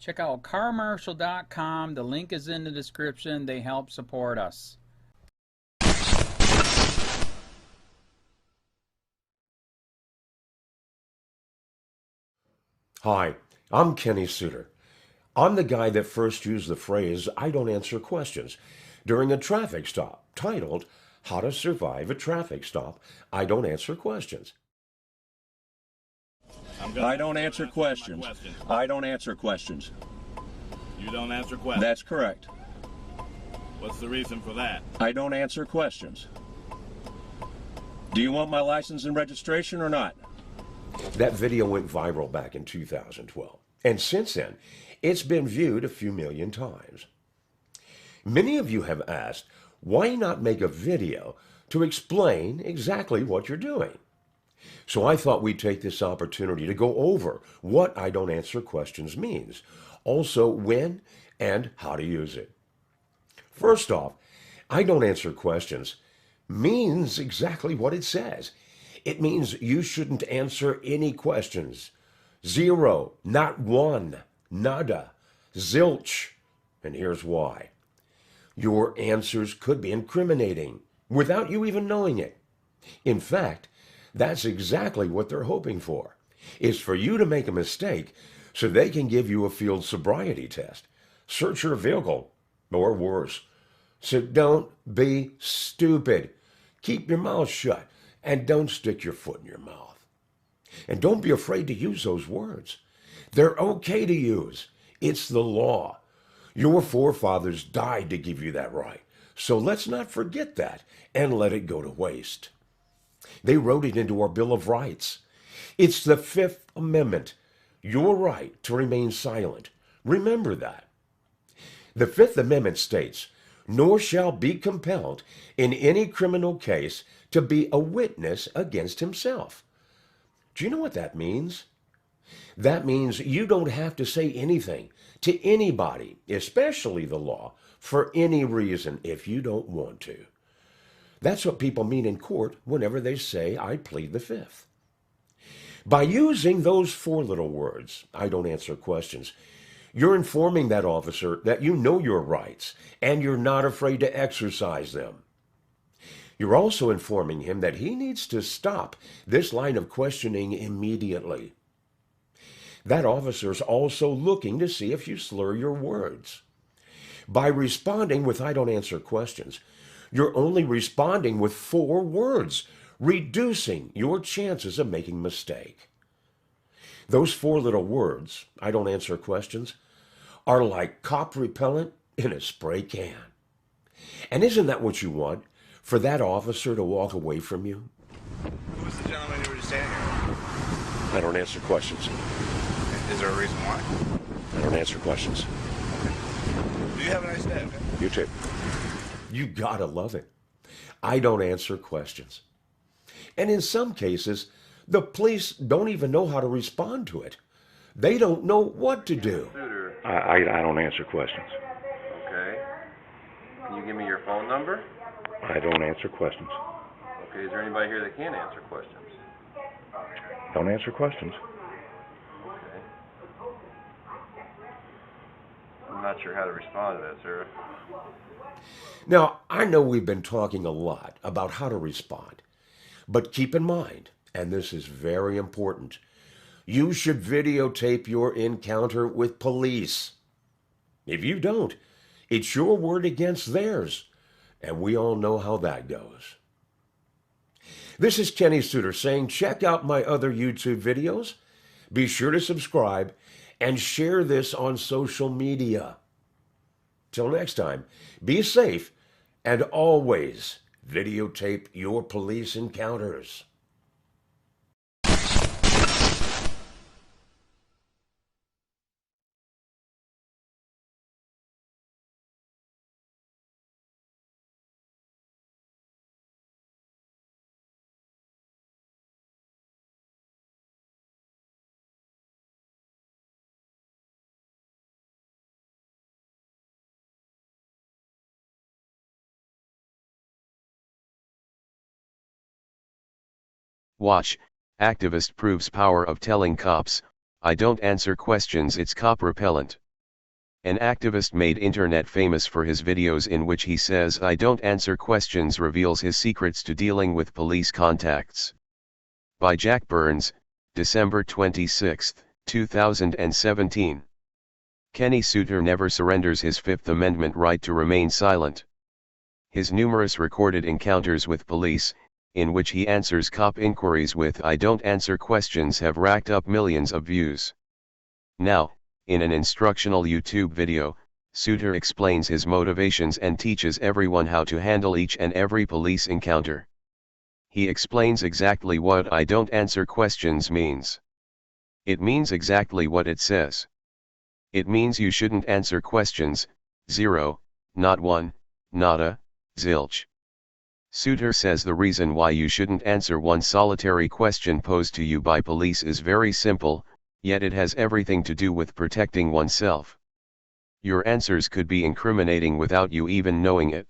Check out carmarshal.com. The link is in the description. They help support us. Hi, I'm Kenny Suter. I'm the guy that first used the phrase, "I don't answer questions," during a traffic stop titled, "How to Survive a Traffic Stop. I Don't Answer Questions." I don't answer questions. I don't answer questions. You don't answer questions? That's correct. What's the reason for that? I don't answer questions. Do you want my license and registration or not? That video went viral back in 2012, and since then, it's been viewed a few million times. Many of you have asked, why not make a video to explain exactly what you're doing? So I thought we'd take this opportunity to go over what "I don't answer questions" means, also when and how to use it. First off, "I don't answer questions" means exactly what it says. It means you shouldn't answer any questions. Zero, not one, nada, zilch. And here's why. Your answers could be incriminating without you even knowing it. In fact, that's exactly what they're hoping for, is for you to make a mistake so they can give you a field sobriety test, search your vehicle, or worse. So don't be stupid. Keep your mouth shut and don't stick your foot in your mouth. And don't be afraid to use those words. They're okay to use. It's the law. Your forefathers died to give you that right. So let's not forget that and let it go to waste. They wrote it into our Bill of Rights. It's the Fifth Amendment, your right to remain silent. Remember that. The Fifth Amendment states, "Nor shall be compelled in any criminal case to be a witness against himself." Do you know what that means? That means you don't have to say anything to anybody, especially the law, for any reason if you don't want to. That's what people mean in court whenever they say, "I plead the Fifth." By using those four little words, "I don't answer questions," you're informing that officer that you know your rights and you're not afraid to exercise them. You're also informing him that he needs to stop this line of questioning immediately. That officer's also looking to see if you slur your words. By responding with "I don't answer questions," you're only responding with four words, reducing your chances of making a mistake. Those four little words, "I don't answer questions," are like cop repellent in a spray can. And isn't that what you want? For that officer to walk away from you? Who was the gentleman who was just standing here? I don't answer questions. Is there a reason why? I don't answer questions. Do you have a nice day, okay? You too. You gotta love it. I don't answer questions. And in some cases, the police don't even know how to respond to it. They don't know what to do. I don't answer questions. Okay. Can you give me your phone number? I don't answer questions. Okay, is there anybody here that can answer questions? Don't answer questions. Okay. I'm not sure how to respond to that, sir. Now, I know we've been talking a lot about how to respond, but keep in mind, and this is very important, you should videotape your encounter with police. If you don't, it's your word against theirs, and we all know how that goes. This is Kenny Suter saying check out my other YouTube videos. Be sure to subscribe and share this on social media. Till next time, be safe and always videotape your police encounters. Watch, activist proves power of telling cops, "I don't answer questions." It's cop repellent. An activist made internet famous for his videos in which he says "I don't answer questions" reveals his secrets to dealing with police contacts. By Jack Burns, December 26, 2017. Kenny Suter never surrenders his Fifth Amendment right to remain silent. His numerous recorded encounters with police, in which he answers cop inquiries with "I don't answer questions," have racked up millions of views. Now, in an instructional YouTube video, Suter explains his motivations and teaches everyone how to handle each and every police encounter. He explains exactly what "I don't answer questions" means. It means exactly what it says. It means you shouldn't answer questions, zero, not one, nada, zilch. Suter says the reason why you shouldn't answer one solitary question posed to you by police is very simple, yet it has everything to do with protecting oneself. Your answers could be incriminating without you even knowing it.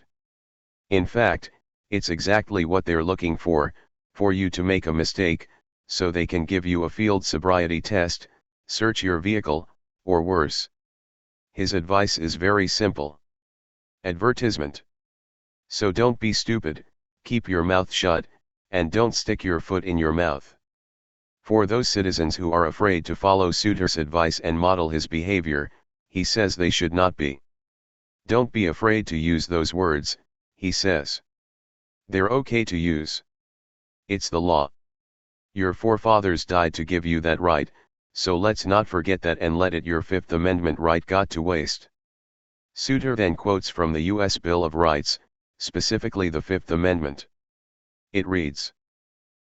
In fact, it's exactly what they're looking for you to make a mistake, so they can give you a field sobriety test, search your vehicle, or worse. His advice is very simple. Advertisement. So don't be stupid, keep your mouth shut, and don't stick your foot in your mouth. For those citizens who are afraid to follow Suter's advice and model his behavior, he says they should not be. Don't be afraid to use those words, he says. They're okay to use. It's the law. Your forefathers died to give you that right, so let's not forget that and let it your Fifth Amendment right got to waste. Suter then quotes from the U.S. Bill of Rights, specifically the Fifth Amendment. It reads,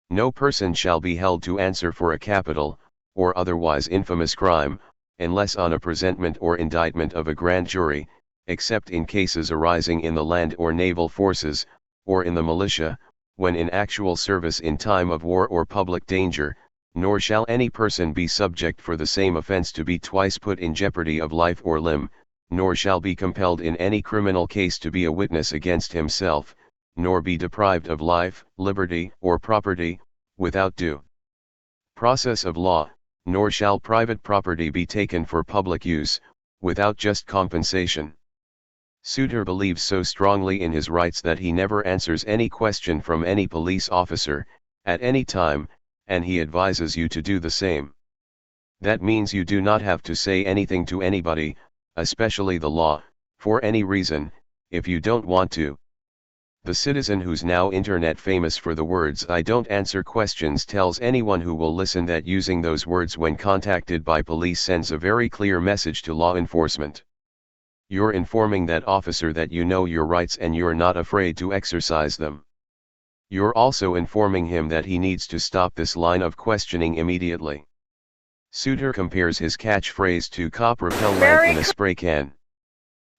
"No person shall be held to answer for a capital, or otherwise infamous crime, unless on a presentment or indictment of a grand jury, except in cases arising in the land or naval forces, or in the militia, when in actual service in time of war or public danger, nor shall any person be subject for the same offense to be twice put in jeopardy of life or limb, nor shall be compelled in any criminal case to be a witness against himself, nor be deprived of life, liberty, or property, without due process of law, nor shall private property be taken for public use, without just compensation." Suter believes so strongly in his rights that he never answers any question from any police officer, at any time, and he advises you to do the same. That means you do not have to say anything to anybody, especially the law, for any reason, if you don't want to. The citizen who's now internet famous for the words "I don't answer questions" tells anyone who will listen that using those words when contacted by police sends a very clear message to law enforcement. You're informing that officer that you know your rights and you're not afraid to exercise them. You're also informing him that he needs to stop this line of questioning immediately. Suter compares his catchphrase to "cop repellent in a spray can."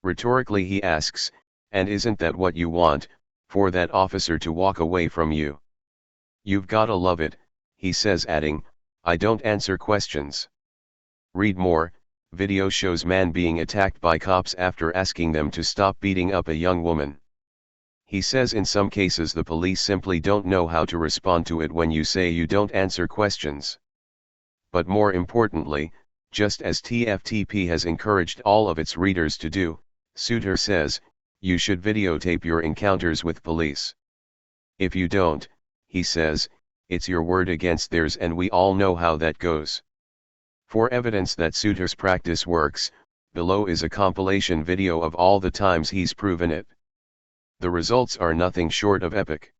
Rhetorically he asks, and isn't that what you want, for that officer to walk away from you? You've gotta love it, he says, adding, "I don't answer questions." Read more. Video shows man being attacked by cops after asking them to stop beating up a young woman. He says in some cases the police simply don't know how to respond to it when you say you don't answer questions. But more importantly, just as TFTP has encouraged all of its readers to do, Suter says, you should videotape your encounters with police. If you don't, he says, it's your word against theirs, and we all know how that goes. For evidence that Suter's practice works, below is a compilation video of all the times he's proven it. The results are nothing short of epic.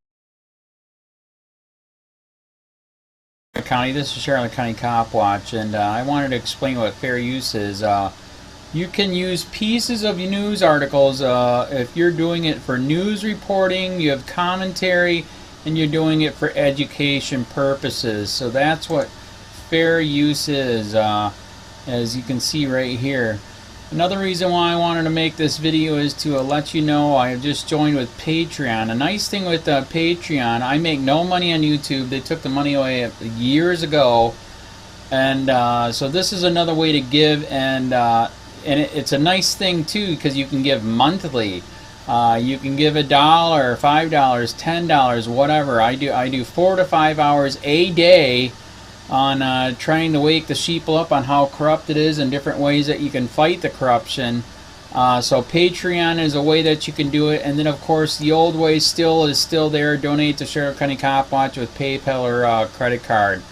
County, this is Charlotte County Cop Watch, and I wanted to explain what fair use is. You can use pieces of news articles if you're doing it for news reporting, you have commentary, and you're doing it for education purposes. So that's what fair use is, as you can see right here. Another reason why I wanted to make this video is to let you know I have just joined with Patreon. A nice thing with Patreon, I make no money on YouTube. They took the money away years ago, and so this is another way to give, and it's a nice thing too because you can give monthly. You can give $1, $5, $10, whatever. I do 4 to 5 hours a day on trying to wake the sheeple up on how corrupt it is and different ways that you can fight the corruption. So Patreon is a way that you can do it, and then of course the old way is still there. Donate to Sheriff County Cop Watch with PayPal or credit card.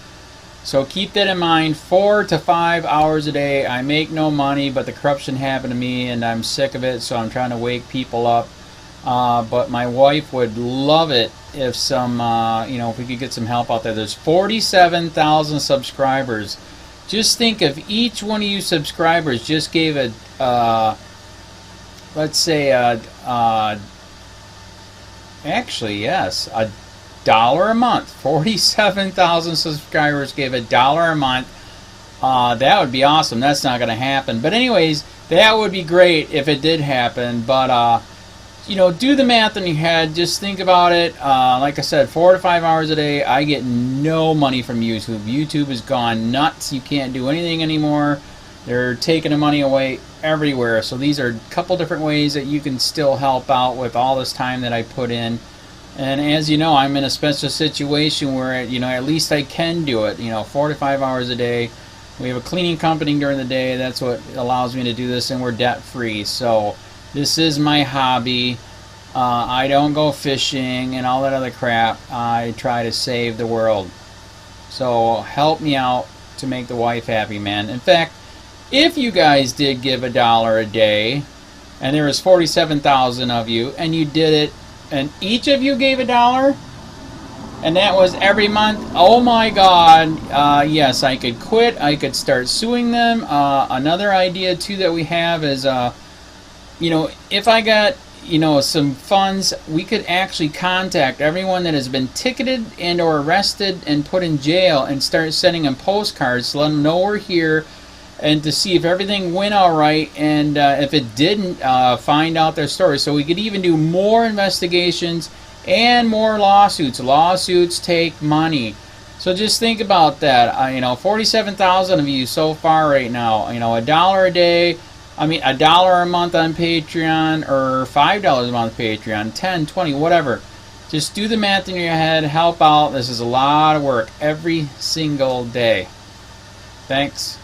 So keep that in mind. 4 to 5 hours a day. I make no money, but the corruption happened to me, and I'm sick of it. So I'm trying to wake people up. But my wife would love it if some, if we could get some help out there. There's 47,000 subscribers. Just think if each one of you subscribers just gave a, let's say, actually, yes, $1 a month. 47,000 subscribers gave $1 a month. That would be awesome. That's not going to happen. But anyways, that would be great if it did happen. But, do the math in your head. Just think about it. Like I said, 4 to 5 hours a day. I get no money from YouTube. YouTube has gone nuts. You can't do anything anymore. They're taking the money away everywhere. So these are a couple different ways that you can still help out with all this time that I put in. And as you know, I'm in a special situation where, at least I can do it. 4 to 5 hours a day. We have a cleaning company during the day. That's what allows me to do this, and we're debt-free. So this is my hobby. I don't go fishing and all that other crap. I try to save the world. So help me out to make the wife happy, man. In fact, if you guys did give $1 a day, and there was 47,000 of you, and you did it, and each of you gave $1, and that was every month, oh my God, yes, I could quit. I could start suing them. Another idea too that we have is, if I got, some funds, we could actually contact everyone that has been ticketed and or arrested and put in jail and start sending them postcards to let them know we're here, and to see if everything went all right, and if it didn't, find out their story. So we could even do more investigations and more lawsuits. Lawsuits take money. So just think about that. 47,000 of you so far right now. $1 a day. $1 a month on Patreon, or $5 a month Patreon, 10, 20, whatever. Just do the math in your head. Help out. This is a lot of work every single day. Thanks.